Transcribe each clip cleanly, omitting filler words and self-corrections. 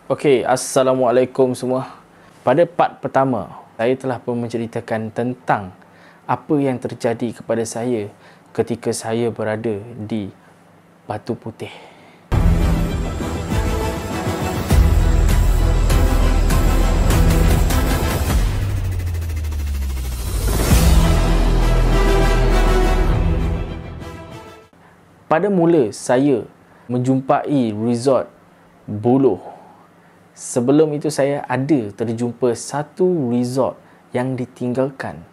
Okey, Assalamualaikum semua. Pada part pertama, saya telah pun menceritakan tentang apa yang terjadi kepada saya ketika saya berada di Batu Putih. Pada mula saya menjumpai resort Buloh. Sebelum itu saya ada terjumpa satu resort yang ditinggalkan.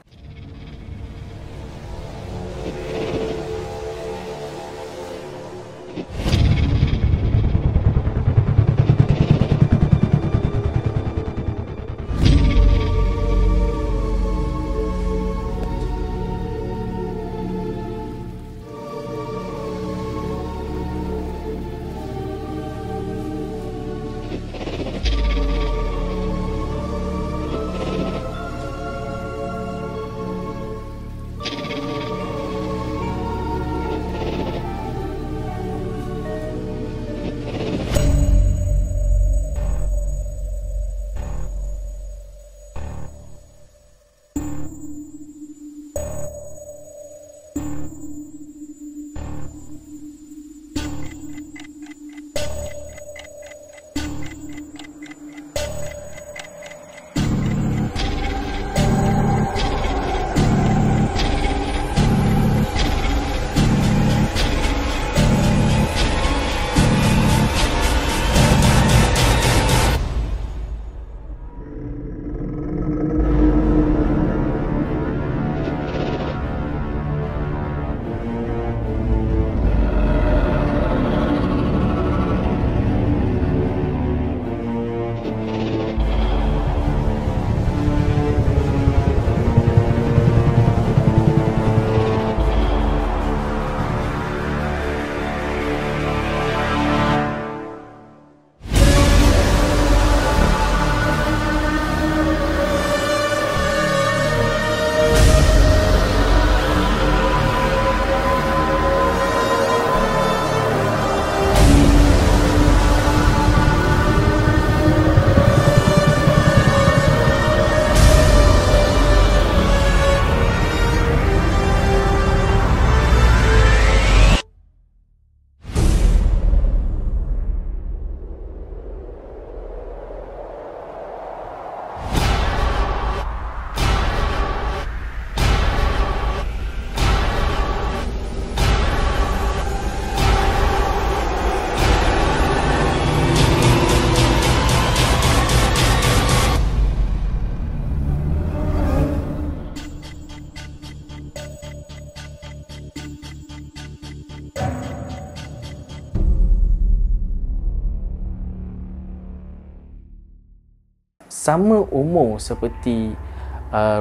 Sama umur seperti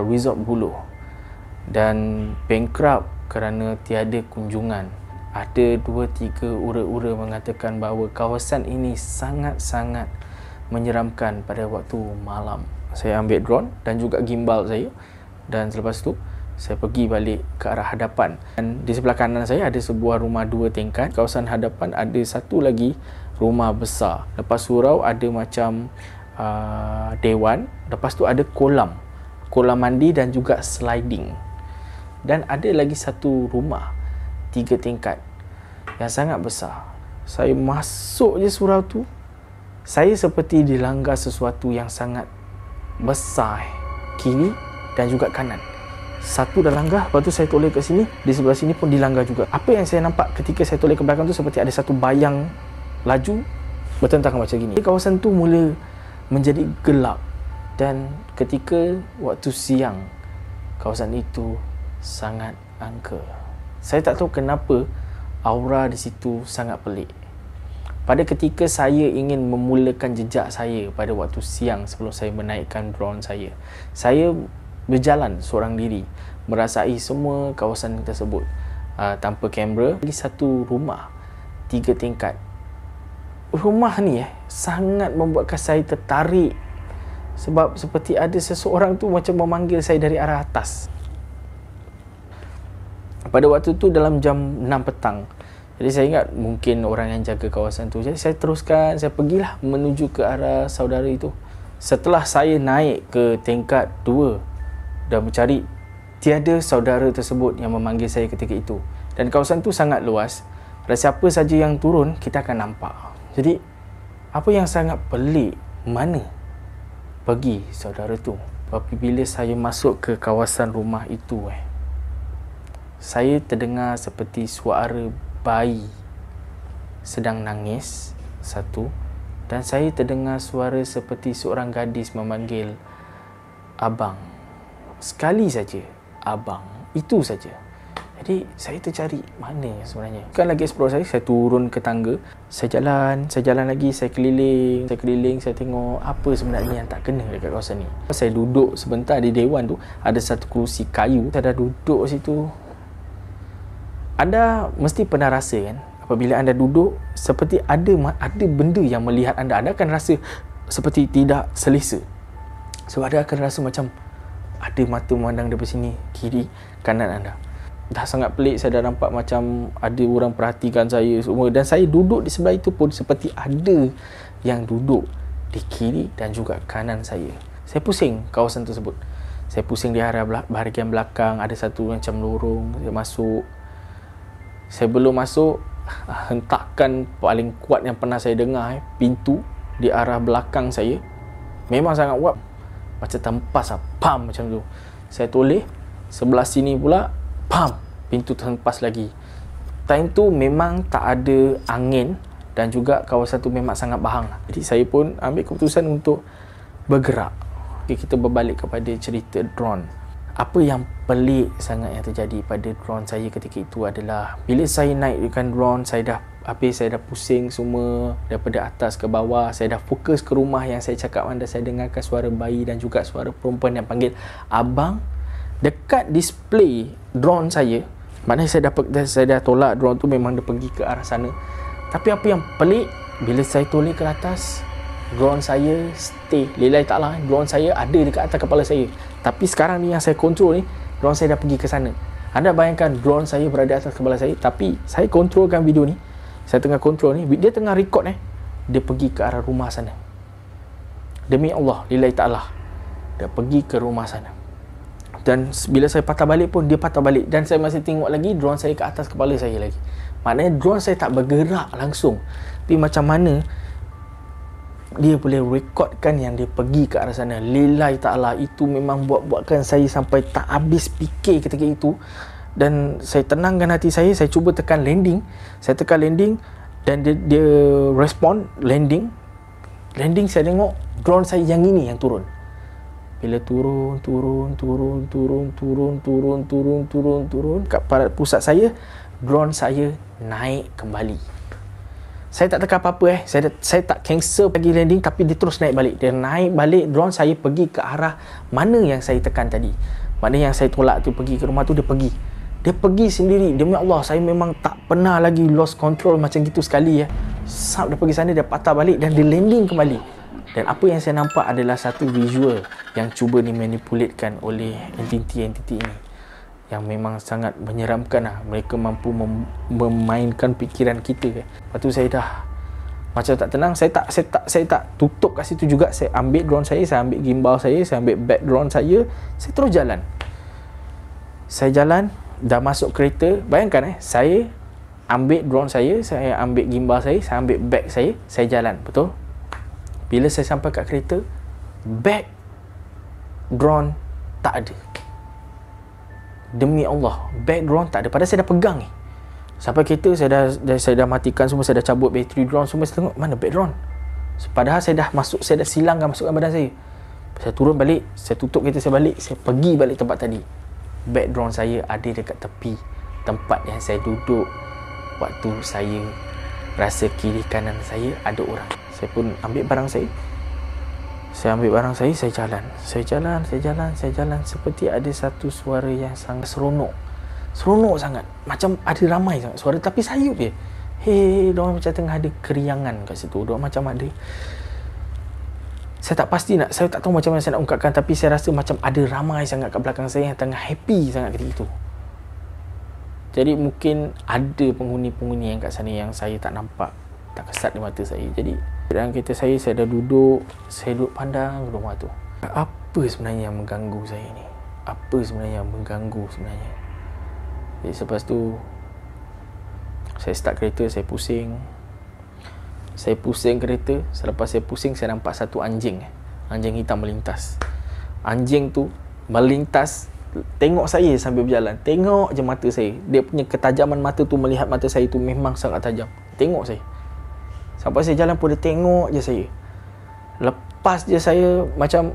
Resort Buloh dan bankrupt kerana tiada kunjungan. Ada 2-3 ura-ura mengatakan bahawa kawasan ini sangat-sangat menyeramkan pada waktu malam. Saya ambil drone dan juga gimbal saya, dan selepas tu saya pergi balik ke arah hadapan. Dan di sebelah kanan saya ada sebuah rumah 2 tingkat. Kawasan hadapan ada satu lagi rumah besar. Lepas surau ada macam dewan, lepas tu ada kolam mandi dan juga sliding, dan ada lagi satu rumah 3 tingkat yang sangat besar. Saya masuk je surau tu, saya seperti dilanggar sesuatu yang sangat besar, kiri dan juga kanan. Satu dah langgar, lepas tu saya toleh ke sini, di sebelah sini pun dilanggar juga. Apa yang saya nampak ketika saya toleh ke belakang tu, seperti ada satu bayang laju bertentang macam gini. Kawasan tu mula menjadi gelap, dan ketika waktu siang kawasan itu sangat angker. Saya tak tahu kenapa aura di situ sangat pelik. Pada ketika saya ingin memulakan jejak saya pada waktu siang sebelum saya menaikkan drone saya berjalan seorang diri merasai semua kawasan tersebut tanpa kamera. Lagi satu rumah 3 tingkat. Rumah ni sangat membuatkan saya tertarik, sebab seperti ada seseorang tu macam memanggil saya dari arah atas. Pada waktu tu dalam jam 6 petang, Jadi saya ingat mungkin orang yang jaga kawasan tu. Jadi saya teruskan, saya pergilah menuju ke arah saudara itu. Setelah saya naik ke tingkat 2 dan mencari, tiada saudara tersebut yang memanggil saya ketika itu. Dan kawasan tu sangat luas. Dan siapa saja yang turun, kita akan nampak. Jadi apa yang sangat pelik, mana pergi saudara tu. Tapi bila saya masuk ke kawasan rumah itu, saya terdengar seperti suara bayi sedang nangis, satu, dan saya terdengar suara seperti seorang gadis memanggil abang. Sekali saja, abang. Itu saja. Jadi saya tercari mana sebenarnya. Bukan lagi explore saya turun ke tangga, saya jalan lagi, saya keliling, saya tengok apa sebenarnya yang tak kena dekat kawasan ni. Saya duduk sebentar di dewan tu, ada satu kerusi kayu, saya dah duduk situ. Anda mesti pernah rasa kan, apabila anda duduk seperti ada benda yang melihat anda akan rasa seperti tidak selesa. Sebab anda akan rasa macam ada mata memandang dari sini, kiri, kanan anda. Dah sangat pelik, saya dah nampak macam ada orang perhatikan saya semua. Dan saya duduk di sebelah itu pun seperti ada yang duduk di kiri dan juga kanan saya. Saya pusing kawasan tersebut. Saya pusing di arah bahagian belakang, ada satu macam lorong, saya masuk. Saya belum masuk, hentakan paling kuat yang pernah saya dengar, pintu di arah belakang saya memang sangat kuat, macam tempas pam macam tu. Saya toleh sebelah sini pula, pam, pintu terhempas lagi. Time tu memang tak ada angin dan juga kawasan tu memang sangat bahang. Jadi saya pun ambil keputusan untuk bergerak. Okay, kita berbalik kepada cerita drone. Apa yang pelik sangat yang terjadi pada drone saya ketika itu adalah bila saya naikkan drone, saya dah pusing semua daripada atas ke bawah. Saya dah fokus ke rumah yang saya cakap anda, saya dengarkan suara bayi dan juga suara perempuan yang panggil abang dekat display drone saya. Maknanya saya dah tolak drone tu, memang dia pergi ke arah sana. Tapi apa yang pelik, bila saya toleh ke atas, drone saya stay. Lillahi ta'ala, drone saya ada dekat atas kepala saya. Tapi sekarang ni yang saya kontrol ni, drone saya dah pergi ke sana. Anda bayangkan drone saya berada atas kepala saya, tapi saya kontrolkan video ni. Saya tengah kontrol ni, dia tengah record dia pergi ke arah rumah sana. Demi Allah, lillahi ta'ala, dia pergi ke rumah sana. Dan bila saya patah balik pun, dia patah balik. Dan saya masih tengok lagi drone saya ke atas kepala saya lagi. Maknanya drone saya tak bergerak langsung. Tapi macam mana dia boleh rekodkan yang dia pergi ke arah sana. Lillahi ta'ala, itu memang buatkan saya sampai tak habis fikir ketika itu. Dan saya tenangkan hati saya cuba tekan landing. Saya tekan landing dan dia respon landing. Landing, saya tengok drone saya yang ini yang turun. Bila turun kat pusat saya, drone saya naik kembali. Saya tak tekan apa-apa saya tak cancel lagi landing, tapi dia terus naik balik. Dia naik balik, drone saya pergi ke arah mana yang saya tekan tadi. Maknanya yang saya tolak tu pergi ke rumah tu, dia pergi. Dia pergi sendiri. Demi Allah, saya memang tak pernah lagi lost control macam gitu sekali Sap, dia pergi sana, dia patah balik dan dia landing kembali. Dan apa yang saya nampak adalah satu visual yang cuba dimanipulatkan oleh entiti-entiti ini, yang memang sangat menyeramkan Mereka mampu memainkan fikiran kita Lepas tu saya dah macam tak tenang. Saya tak tutup kat situ juga. Saya ambil drone saya ambil gimbal saya ambil back drone saya terus jalan. Saya jalan, dah masuk kereta. Bayangkan saya ambil drone saya ambil gimbal saya ambil back saya jalan, betul? Bila saya sampai kat kereta, back drone tak ada. Demi Allah, back drone tak ada. Padahal saya dah pegang ni. Sampai kereta, saya dah matikan semua, saya dah cabut bateri drone semua. Saya tengok, mana back drone? Padahal saya dah silangkan masukkan badan saya. Saya turun balik, saya tutup kereta saya balik, saya pergi balik tempat tadi. Back drone saya ada dekat tepi tempat yang saya duduk waktu saya rasa kiri kanan saya ada orang. Saya pun ambil barang saya. Saya ambil barang saya jalan. Saya jalan. Seperti ada satu suara yang sangat seronok sangat. Macam ada ramai sangat suara, tapi sayup je. Diorang macam tengah ada keriangan kat situ. Diorang macam ada, saya tak pasti saya tak tahu macam mana saya nak ungkapkan, tapi saya rasa macam ada ramai sangat kat belakang saya yang tengah happy sangat ketika itu. Jadi mungkin ada penghuni-penghuni yang kat sana yang saya tak nampak, tak kesat di mata saya. Jadi dalam kereta saya dah duduk, saya duduk pandang rumah tu. Apa sebenarnya yang mengganggu saya ni? Apa sebenarnya yang mengganggu sebenarnya? Jadi selepas tu saya start kereta, saya pusing. Saya pusing kereta. Selepas saya pusing, saya nampak satu anjing. Anjing hitam melintas. Anjing tu melintas, tengok saya sambil berjalan. Tengok je mata saya. Dia punya ketajaman mata tu, melihat mata saya tu memang sangat tajam. Tengok saya. Sampai saya jalan pun dia tengok je saya. Lepas je saya macam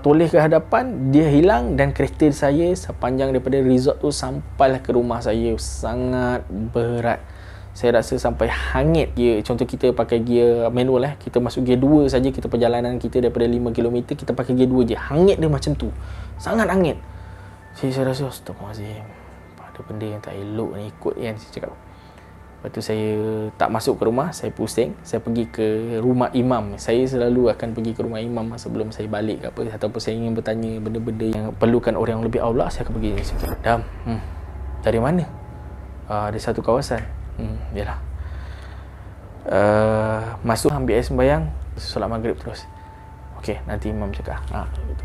toleh ke hadapan, dia hilang dan kereta saya sepanjang daripada resort tu sampailah ke rumah saya sangat berat. Saya rasa sampai hangit gear. Contoh kita pakai gear manual kita masuk gear 2 saja, kita perjalanan kita daripada 5km kita pakai gear 2 je. Hangit dia macam tu. Sangat hangit. Saya rasa astagfirullahalazim. Ada benda yang tak elok ni ikut kan, saya cakap. Lepas tu saya tak masuk ke rumah, saya pusing. Saya pergi ke rumah imam. Saya selalu akan pergi ke rumah imam sebelum saya balik ke apa, ataupun saya ingin bertanya benda-benda yang perlukan orang yang lebih aula, saya akan pergi. Dam, dari mana? Ada satu kawasan. Yalah. Masuk ambil air sembahyang, solat maghrib terus. Okey, nanti imam cakap.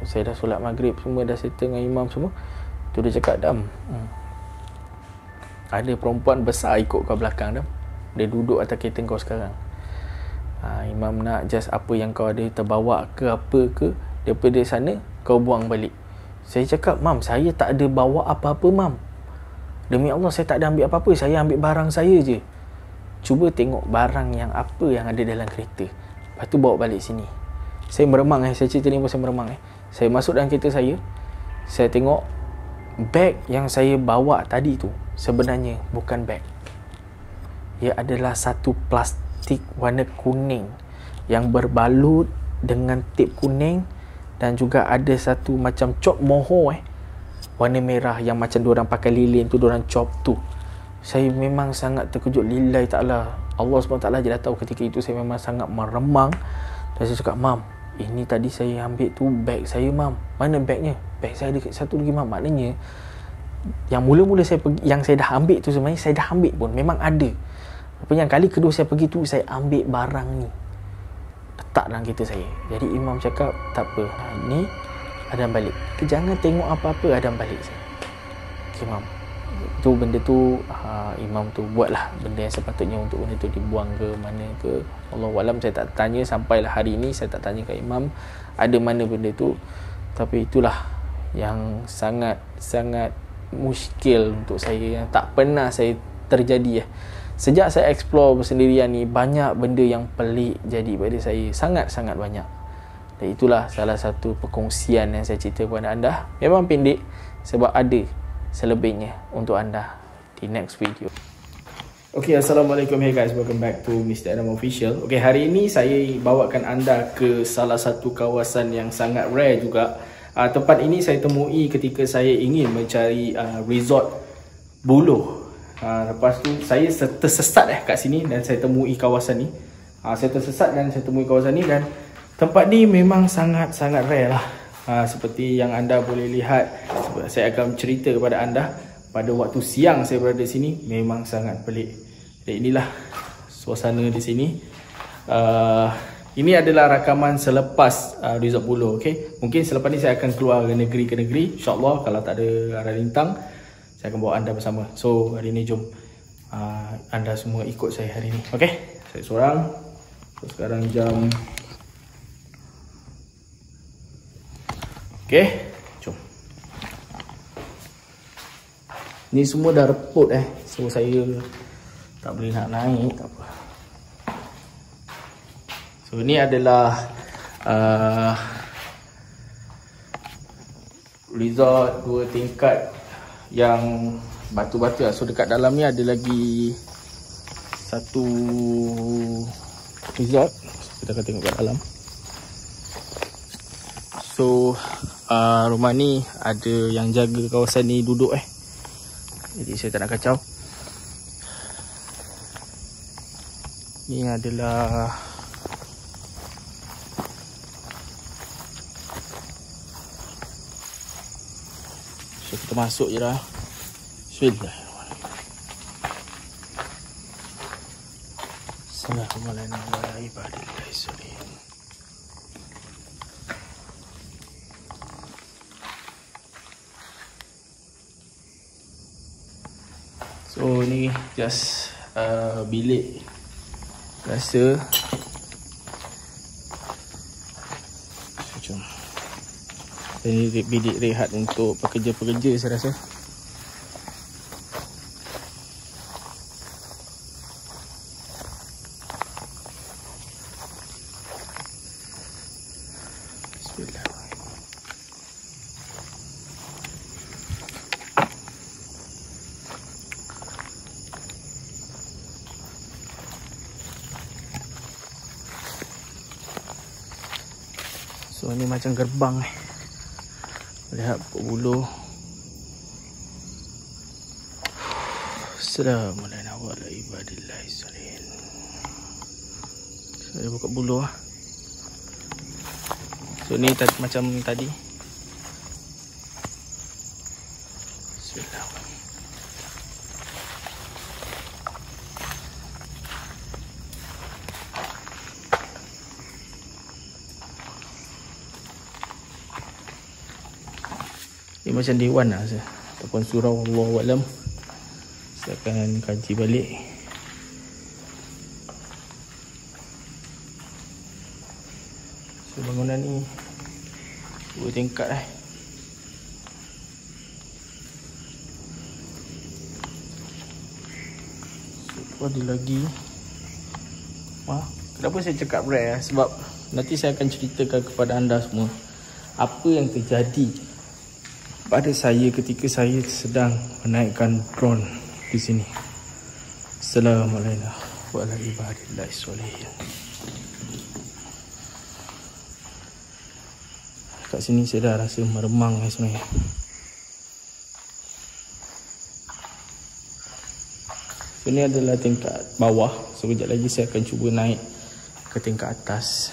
Saya dah solat maghrib semua, dah settle dengan imam semua. Tu dia cakap, Dam, ada perempuan besar ikut kau belakang, Dam. Dia duduk atas kereta kau sekarang. Imam nak just apa yang kau ada terbawa ke apa ke daripada sana, kau buang balik. Saya cakap, Mam, saya tak ada bawa apa-apa, Mam. Demi Allah, saya tak ada ambil apa-apa. Saya ambil barang saya je. Cuba tengok barang yang apa yang ada dalam kereta. Lepas tu bawa balik sini. Saya meremang saya cerita ni pun saya meremang Saya masuk dalam kereta saya. Saya tengok beg yang saya bawa tadi tu sebenarnya bukan beg. Ia adalah satu plastik warna kuning yang berbalut dengan tip kuning, dan juga ada satu macam cop mohor warna merah yang macam diorang pakai lilin tu, diorang chop tu. Saya memang sangat terkejut. Lillahi ta'ala, Allah SWT je dah tahu ketika itu saya memang sangat meremang. Dan saya cakap, Mam, ini tadi saya ambil tu beg saya, Mam. Mana begnya? Beg saya dekat satu lagi, Mam. Maknanya yang mula-mula saya pergi, yang saya dah ambil tu sebenarnya saya dah ambil pun, memang ada. Apa yang kali kedua saya pergi tu, saya ambil barang ni, letak dalam kereta saya. Jadi imam cakap, tak apa, ni Adam balik. Jangan tengok apa-apa, Adam balik saya. Okay, Mam. Tu benda tu imam tu buatlah benda yang sepatutnya untuk benda tu dibuang ke mana ke. Allahualam, saya tak tanya sampailah hari ini, saya tak tanya ke imam ada mana benda tu. Tapi itulah yang sangat muskil untuk saya, yang tak pernah saya terjadi Sejak saya explore bersendirian ni, banyak benda yang pelik jadi pada saya, sangat-sangat banyak. Dan itulah salah satu perkongsian yang saya cerita kepada anda. Memang pendek sebab ada selebihnya untuk anda di next video. Okay, Assalamualaikum. Hey guys, welcome back to Mr. Adam Official. Okay, hari ini saya bawakan anda ke salah satu kawasan yang sangat rare juga. Tempat ini saya temui ketika saya ingin mencari resort buluh. Lepas tu saya tersesat kat sini dan saya temui kawasan ni. Saya tersesat dan saya temui kawasan ni, dan tempat ni memang sangat-sangat rare lah. Seperti yang anda boleh lihat, saya akan cerita kepada anda. Pada waktu siang saya berada di sini, memang sangat pelik. Dan inilah suasana di sini. Ini adalah rakaman selepas resort buluh. Okay? Mungkin selepas ni saya akan keluar ke negeri, InsyaAllah kalau tak ada arah lintang, saya akan bawa anda bersama. So hari ni jom anda semua ikut saya hari ni. Okay? Saya seorang. So, sekarang jam, okay, jom. Ni semua dah reput so saya tak boleh nak naik, tak apa. So ni adalah resort 2 tingkat yang batu-batu So dekat dalam ni ada lagi satu resort. Kita akan tengok kat dalam. So rumah ni ada yang jaga kawasan ni duduk jadi saya tak nak kacau. Ni adalah so kita masuk je dah. Bismillah. Bismillahirrahmanirrahim. So ni just bilik rasa. Jom. Ini bilik rehat untuk pekerja-pekerja saya rasa. So ni macam gerbang lihat pokok buluh. Assalamualaikum warahmatullahi wabarakatuh. Saya buka buluh lah. So ni macam tadi. Bismillah. Ini macam dewan lah saya. Ataupun surau, Allahu a'lam. Saya akan kaji balik. So bangunan ni 2 tingkat . So ada lagi. Kenapa saya cakap rare? Sebab nanti saya akan ceritakan kepada anda semua apa yang terjadi pada saya ketika saya sedang menaikkan drone di sini. Assalamualaikum warahmatullahi wabarakatuh. Kat sini saya dah rasa meremang sebenarnya. So ni adalah tingkat bawah. So kejap lagi saya akan cuba naik ke tingkat atas.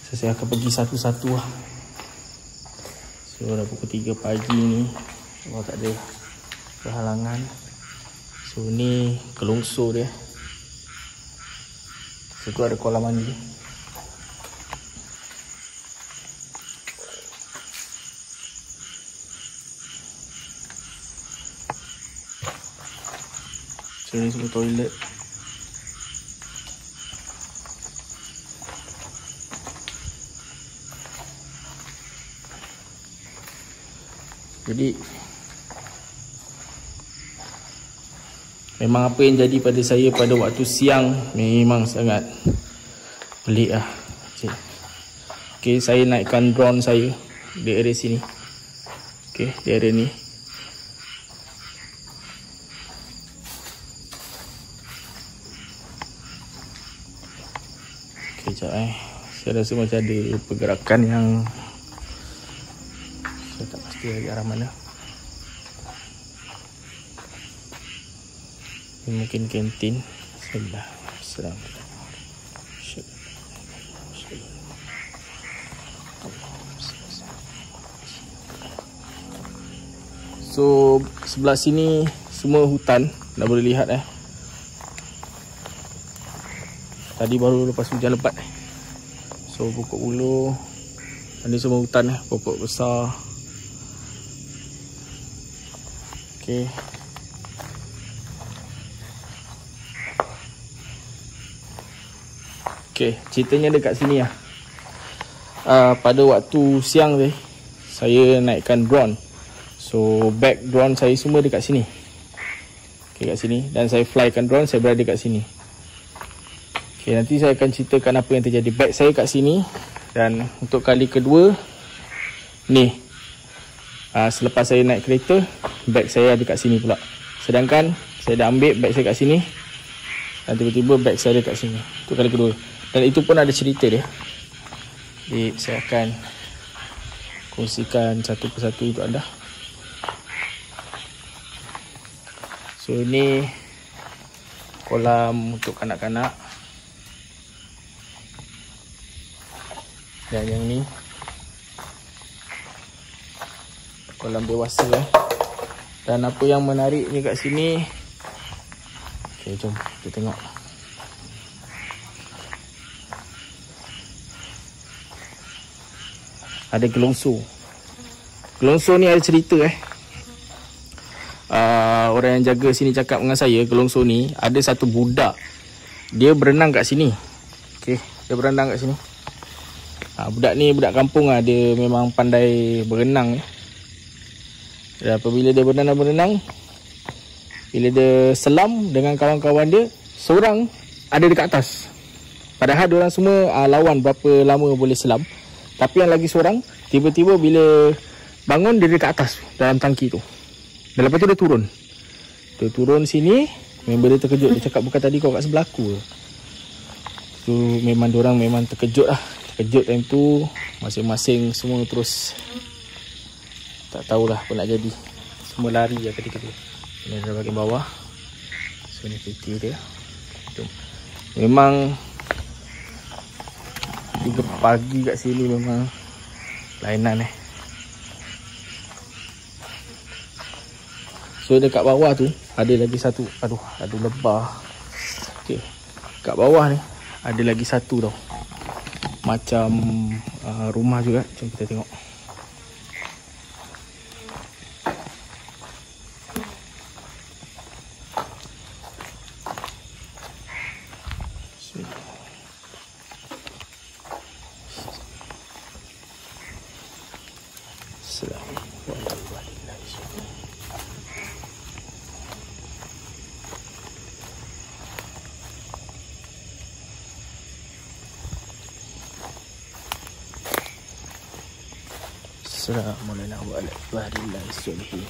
So saya akan pergi satu-satu lah. So dah pukul 3 pagi ni, kalau tak ada berhalangan. So ni kelungsur dia. So tu ada kolam mandi. So ni semua toilet. Jadi memang apa yang jadi pada saya pada waktu siang memang sangat pelik lah. Okay, saya naikkan drone saya di area sini. Okay, di area ni. Okay, sekejap saya rasa macam ada pergerakan yang saya tak pasti lagi arah mana. Ini mungkin kantin. Assalamualaikum. So sebelah sini semua hutan. Dah boleh lihat Tadi baru lepas hujan lebat So pokok buluh. Ini semua hutan pokok besar. Okay. Okay, ceritanya dekat sini lah. Pada waktu siang ni saya naikkan drone. So back drone saya semua dekat sini. Okay, kat sini. Dan saya flykan drone, saya berada kat sini. Okay, nanti saya akan ceritakan apa yang terjadi. Back saya kat sini. Dan untuk kali kedua ni, selepas saya naik kereta, beg saya ada kat sini pula. Sedangkan saya dah ambil beg saya kat sini, dan tiba-tiba beg saya ada kat sini. Itu kali kedua. Dan itu pun ada cerita dia. Jadi saya akan kongsikan satu persatu untuk anda. So ini kolam untuk kanak-kanak. Dan yang ni kolam dewasa. Dan apa yang menariknya kat sini, Okay, jom kita tengok. Ada gelongso. Gelongso ni ada cerita orang yang jaga sini cakap dengan saya, gelongso ni ada satu budak. Dia berenang kat sini. Okey, dia berenang kat sini. Budak ni budak kampung lah. Dia memang pandai berenang. Dan apabila dia berenang, bila dia selam dengan kawan-kawan dia, seorang ada dekat atas. Padahal diorang semua lawan berapa lama boleh selam. Tapi yang lagi seorang, tiba-tiba bila bangun, dia dekat atas dalam tangki tu. Dan lepas tu dia turun. Dia turun sini, member dia terkejut. Dia cakap, bukan tadi kau kat sebelah aku ke? Tu memang diorang memang terkejut lah. Terkejut time tu, masing-masing semua terus tak tahulah apa nak jadi. Semua lari lah ketika tu. Ini adalah bahagian bawah. So ni piti dia. Memang 3 pagi kat sini memang lainan So dekat bawah tu ada lagi satu. Aduh, ada lebah. Okey. Kat bawah ni ada lagi satu tau. Macam rumah juga. Jom kita tengok. Assalamualaikum warahmatullahi wabarakatuh.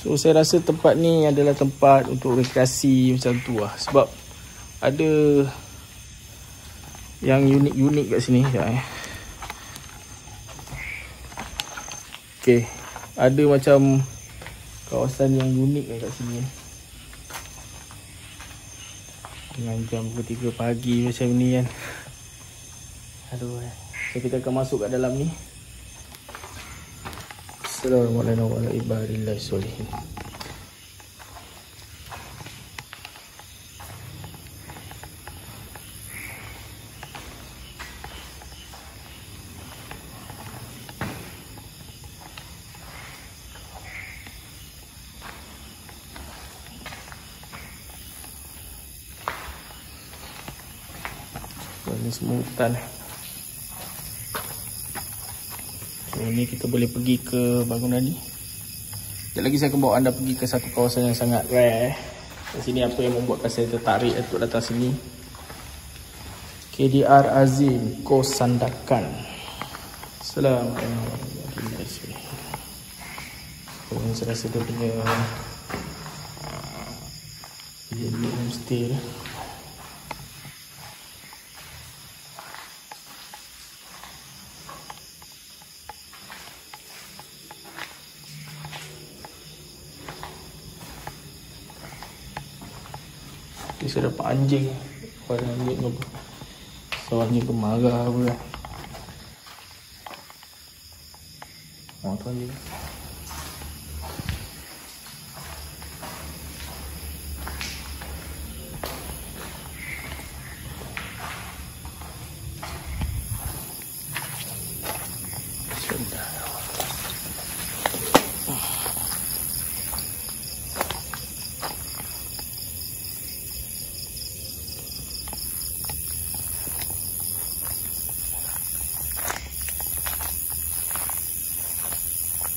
So saya rasa tempat ni adalah tempat untuk rekreasi macam tu lah. Sebab ada yang unik-unik kat sini. Okay, ada macam kawasan yang unik kat sini. Dengan jam pukul 3 pagi macam ni kan. Aduh. So kita akan masuk kat dalam ni. Assalamualaikum warahmatullahi wabarakatuh. Ini semua hutan. So ni kita boleh pergi ke bangunan ni. Sekejap lagi saya akan bawa anda pergi ke satu kawasan yang sangat rare. Di sini apa yang membuatkan saya tertarik untuk datang sini. KDR Azim Kos Sandakan. Assalamualaikum warahmatullahi wabarakatuh. Ini saya rasa dia punya homestay dia. Saya dapat anjing. Soalnya gemarah pula. Oh, tu anjing.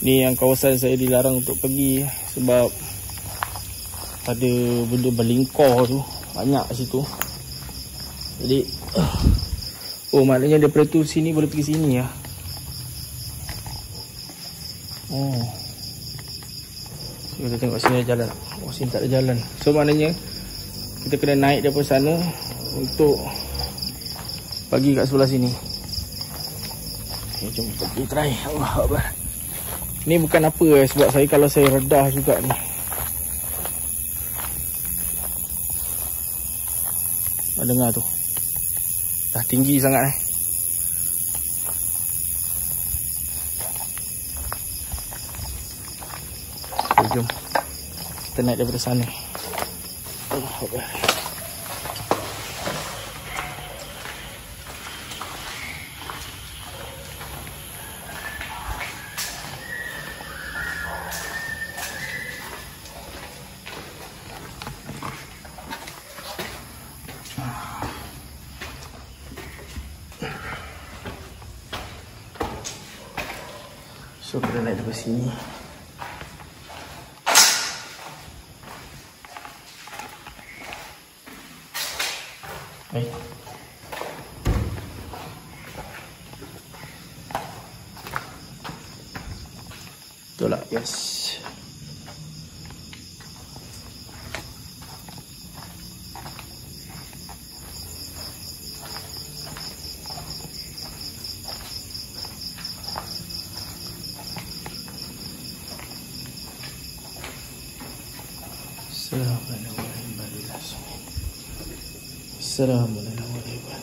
Ni yang kawasan saya dilarang untuk pergi sebab ada benda berlingkar tu banyak situ. Jadi maknanya daripada tu sini boleh pergi sini ya. So, kita tengok sini ada jalan. Sini tak ada jalan. So maknanya kita kena naik daripada sana untuk pergi kat sebelah sini. Okay, jom pergi try. Allah Akbar. Ni bukan apa sebab kalau saya redah juga ni. Dengar tu. Dah tinggi sangat Jom kita naik daripada sana. So kita naik dari sini. Baik. Betul lah, yes. Assalamualaikum.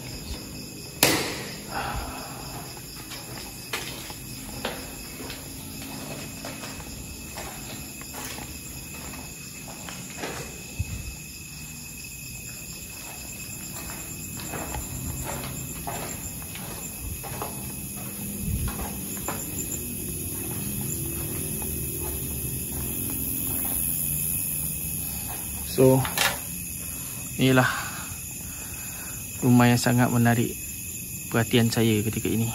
So, inilah rumah yang sangat menarik perhatian saya ketika ini.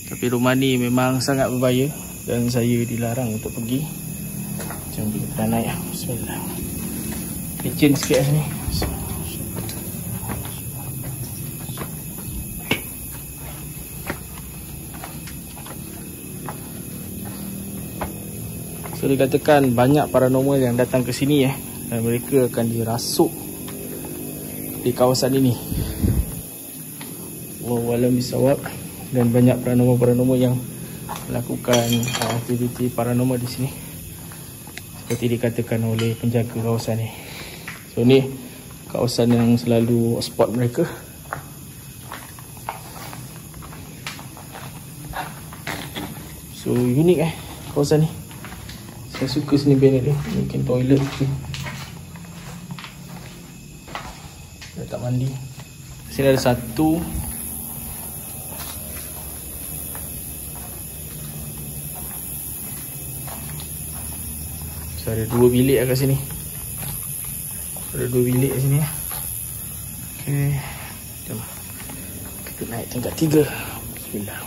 Tapi rumah ni memang sangat berbahaya dan saya dilarang untuk pergi. Jom kita naik. Bismillah. Licin sikit sini. So dikatakan banyak paranormal yang datang ke sini dan mereka akan dirasuk di kawasan ini. Wallahualam bisawab. Dan banyak paranormal yang melakukan aktiviti paranormal di sini, seperti dikatakan oleh penjaga kawasan ni. So ni kawasan yang selalu spot mereka. So unik kawasan ni. Saya suka sini banner dia. Mungkin toilet tu. Tak mandi. Sini ada satu. So ada dua bilik kat sini. Ada dua bilik kat sini. Okey. Jom. Kita naik tingkat 3. Bismillah.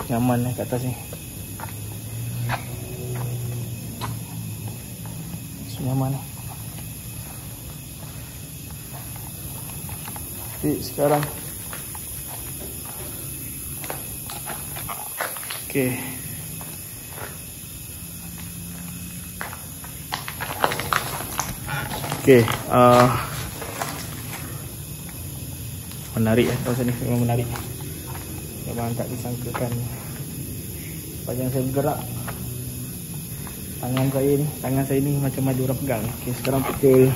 Nyaman kat atas ni. So, nyaman. Jadi sekarang okey. Okey, menarik kawasan ni, memang menarik. Memang tak disangkakan. Sepanjang saya bergerak, tangan saya ni macam ada orang pegang. Okey, sekarang pukul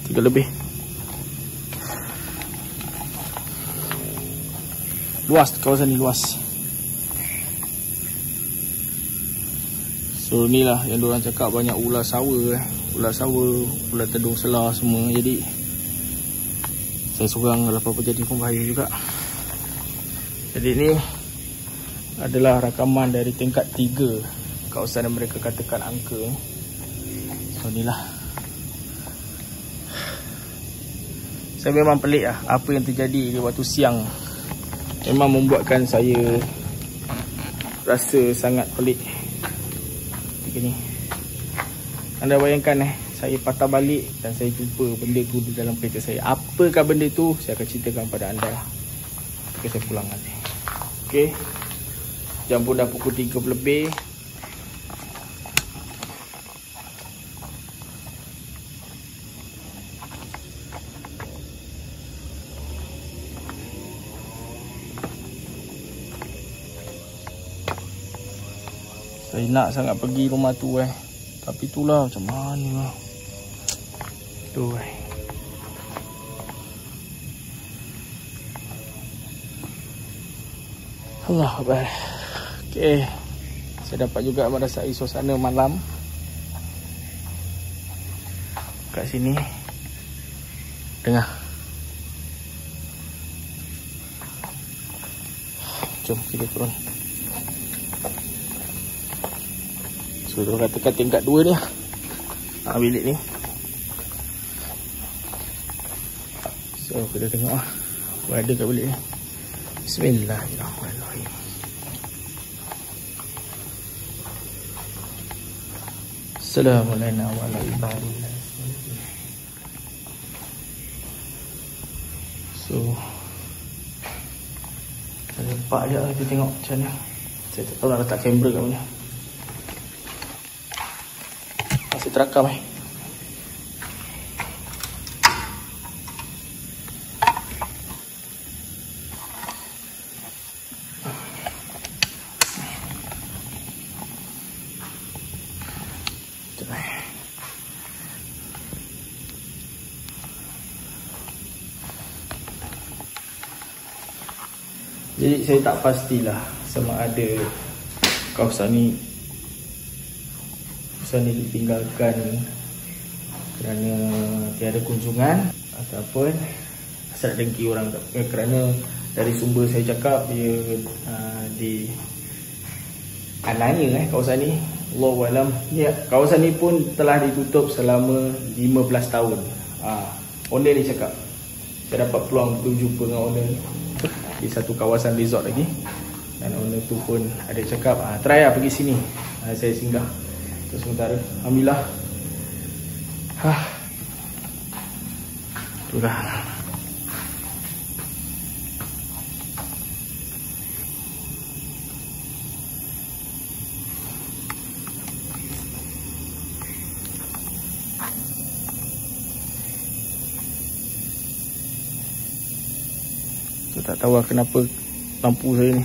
3 lebih. Luas kawasan ni, luas. So inilah yang diorang cakap banyak ular sawa, ular tedung selah semua. Jadi saya seorang kalau apa-apa jadi pun bahaya juga. Jadi ni adalah rakaman dari tingkat 3 kawasan yang mereka katakan angka. So inilah. Saya memang pelik apa yang terjadi di waktu siang. Memang membuatkan saya rasa sangat pelik. Begini. Anda bayangkan saya patah balik dan saya jumpa benda tu di dalam kereta saya. Apakah benda tu? Saya akan ceritakan pada anda. Okay, saya pulang nanti. Okey. Jam pun dah pukul 3 lebih. Saya nak sangat pergi rumah tu tapi itulah macam mana tu Allah Akbar. Okay, saya dapat juga merasai suasana malam kat sini. Dengar. Jom kita turun. So, dia katakan tingkat 2 ni bilik ni. So, kita tengok apa ada kat bilik ni. Bismillahirrahmanirrahim. Assalamualaikum warahmatullahi wabarakatuh. So, saya lepak je kita tengok macam mana. Saya tak tahu nak letak kamera kat mana. Masih terakam Jadi saya tak pastilah sama ada kawasan ni ditinggalkan kerana tiada kunjungan ataupun asal dengki orang. Kerana dari sumber saya cakap dia di ananya kawasan ni, Allahualam. Ya, kawasan ni pun telah ditutup selama 15 tahun. Owner ni cakap. Saya dapat peluang untuk jumpa dengan owner di satu kawasan resort lagi, dan owner tu pun ada cakap try lah pergi sini. Saya singgah untuk sementara. Alhamdulillah. Itulah. Saya tak tahu lah kenapa lampu saya ni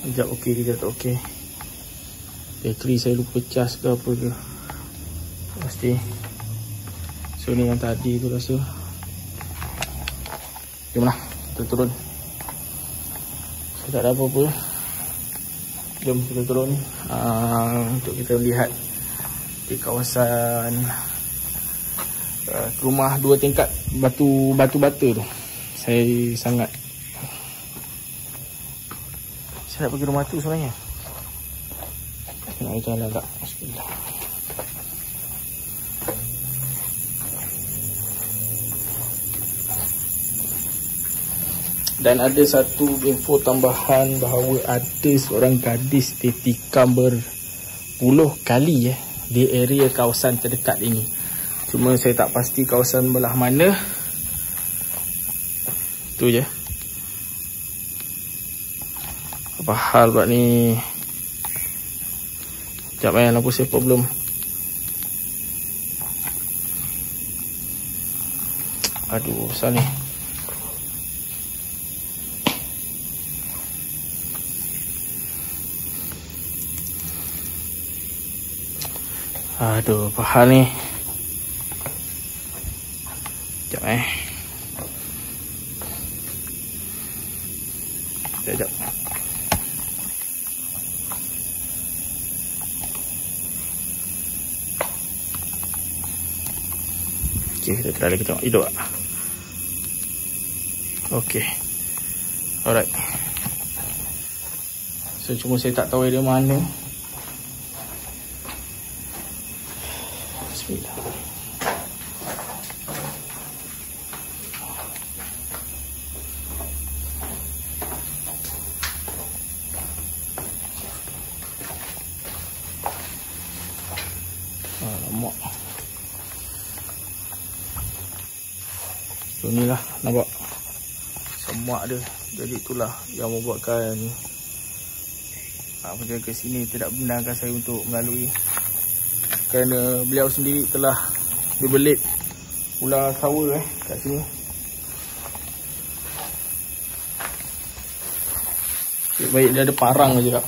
sekejap okey, kejap tak okey. Bateri saya lupa cas ke apa ke pasti. So ni yang tadi tu rasa. Jom lah kita turun. Saya tak ada apa-apa. Jom kita turun untuk kita lihat di kawasan rumah 2 tingkat batu bata tu. Saya sangat saya nak pergi rumah tu sebenarnya. Nak jalan tak? Bismillah. Dan ada satu info tambahan bahawa ada seorang gadis ditikam berpuluh kali di area kawasan terdekat ini. Cuma saya tak pasti kawasan belah mana. Tu je. Apa hal buat ni? Sekejap lampu saya problem. Aduh, besar ni. Aduh, apa hal ni? Sekejap Sekejap. Okay, kita try lagi tengok hidup. Okay. Alright. So, cuma saya tak tahu dia mana. Bismillah. Alamak. So ni lah, nampak semuak dia. Jadi itulah yang membuatkan penjaga sini tidak benarkan saya untuk melalui, kerana beliau sendiri telah berbelit ular sawa kat sini. Baik dia ada parang je tak.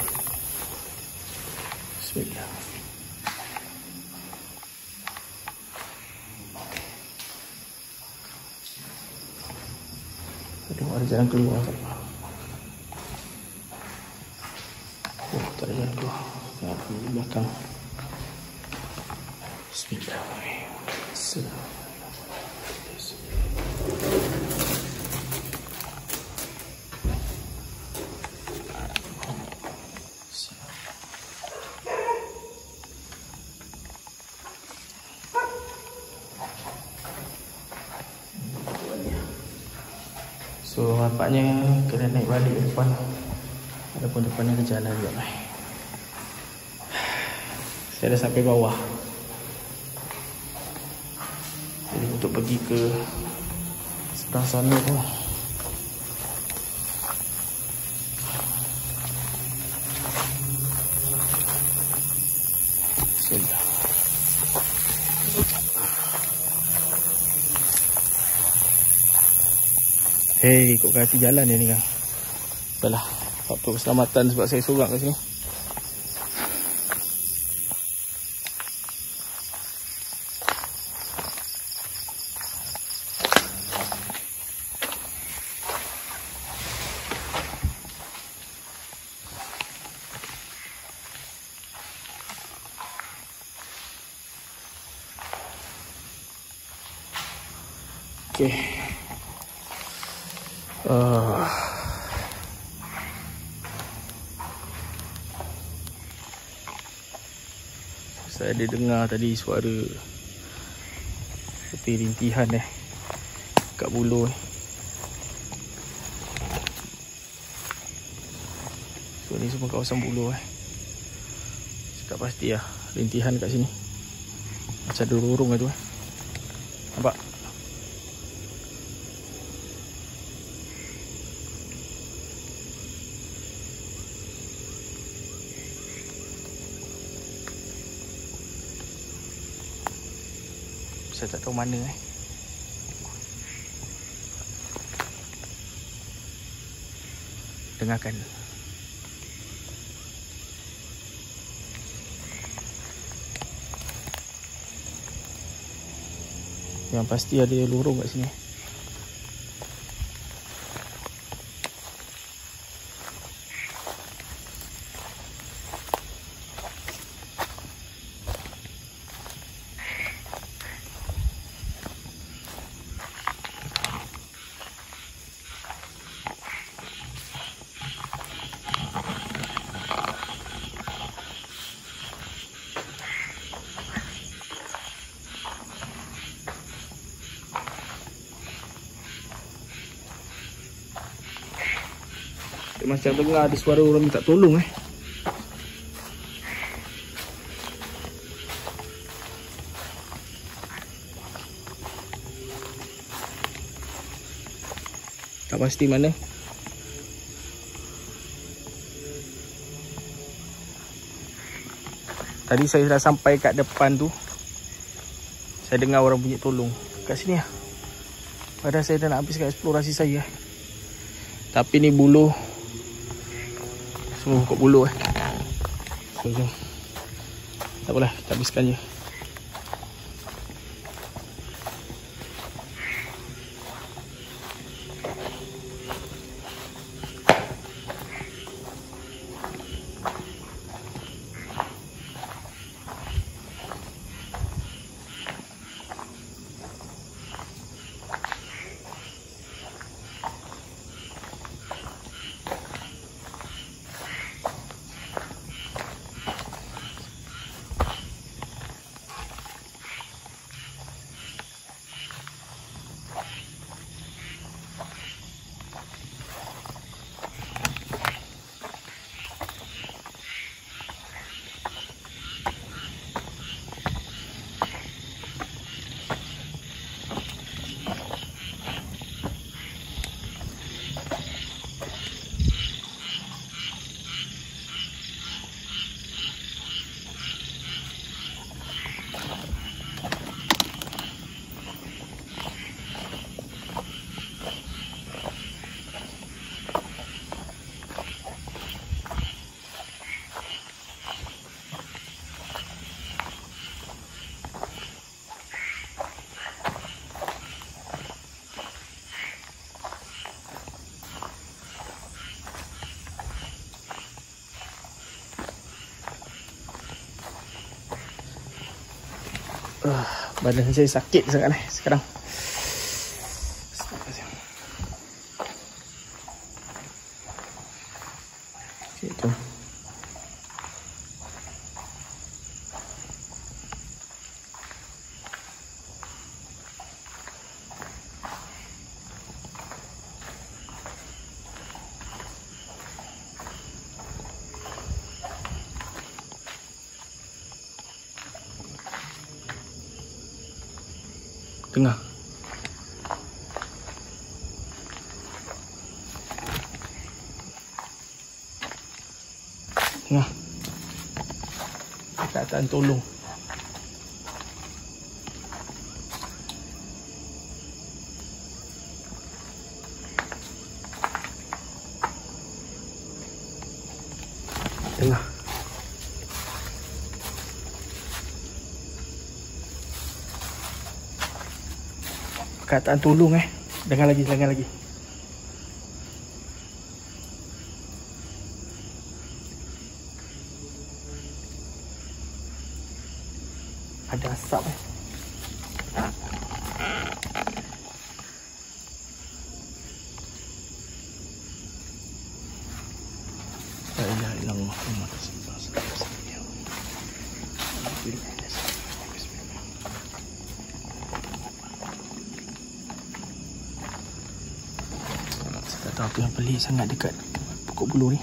Bismillah. Tengok ada jalan keluar tak? di belakang. Bismillahirrahmanirrahim. So nampaknya kena naik balik ke depan. Adapun depannya ada jalan juga. Saya dah sampai bawah. Jadi untuk pergi ke seberang sana tu, sudah. Hei, ikut kaki jalan dia ni kan. Dah lah, faktor keselamatan sebab saya seorang kat sini. Okay. Saya ada dengar tadi suara seperti rintihan kat buluh So ni semua kawasan buluh Saya tak pasti lah rintihan kat sini. Macam ada lorong tu nampak? Saya tak tahu mana Dengarkan. Yang pasti ada lorong kat sini. Macam dengar ada suara orang minta tolong Tak pasti mana. Tadi saya dah sampai kat depan tu, saya dengar orang bunyi tolong kat sini lah. Padahal saya dah nak habiskan eksplorasi saya. Tapi ni buluh, semua pokok buluh So jom, tak apalah, kita habiskan je. Badan saya sakit sangat sekarang. Itu. Tengah. Tengah. Perkataan tolong. Tengah. Perkataan tolong Dengar lagi. Ada asap La ilaha illallah Muhammad Rasulullah sallallahu alaihi wasallam. Saya tak tahu apa yang pelik sangat dekat pokok bulu ni.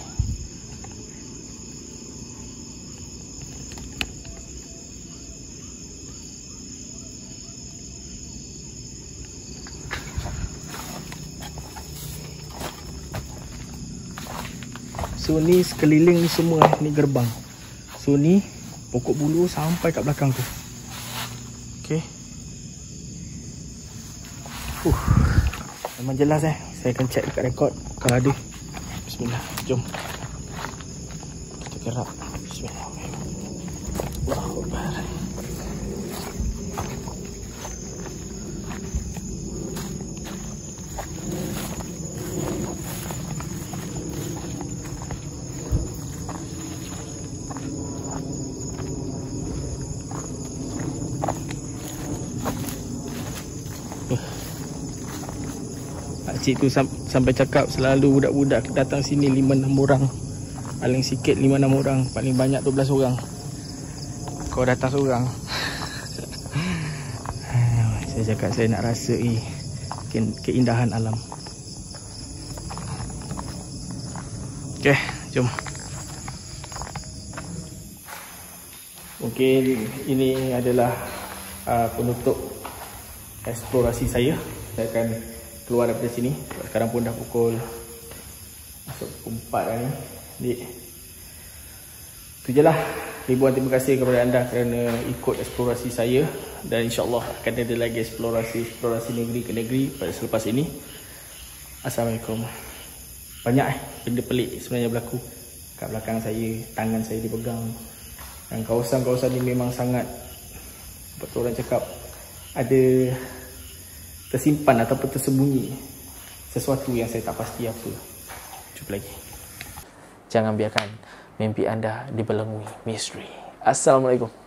So ni sekeliling ni semua ni gerbang. So ni pokok bulu sampai kat belakang tu. Okey. Memang jelas Saya akan check dekat rekod kalau ada. Bismillah. Jom. Kita kerap. Bismillah. Allahu Akbar. Pakcik tu sampai cakap selalu budak-budak datang sini 5-6 orang. Paling sikit 5-6 orang, paling banyak 12 orang. Kau datang seorang. Saya cakap saya nak rasai keindahan alam. Okey, jom. Mungkin ini adalah penutup eksplorasi saya. Saya akan keluar daripada sini. Sekarang pun dah pukul 4 dah ni. Jadi itu je lah. Ribuan terima kasih kepada anda kerana ikut eksplorasi saya. Dan insyaAllah akan ada lagi eksplorasi negeri ke negeri pada selepas ini. Assalamualaikum. Banyak benda pelik sebenarnya berlaku kat belakang saya. Tangan saya dipegang. Dan kawasan-kawasan ni memang sangat, betul orang cakap, ada tersimpan ataupun tersembunyi sesuatu yang saya tak pasti apa. Jumpa lagi. Jangan biarkan mimpi anda dibelenggu misteri. Assalamualaikum.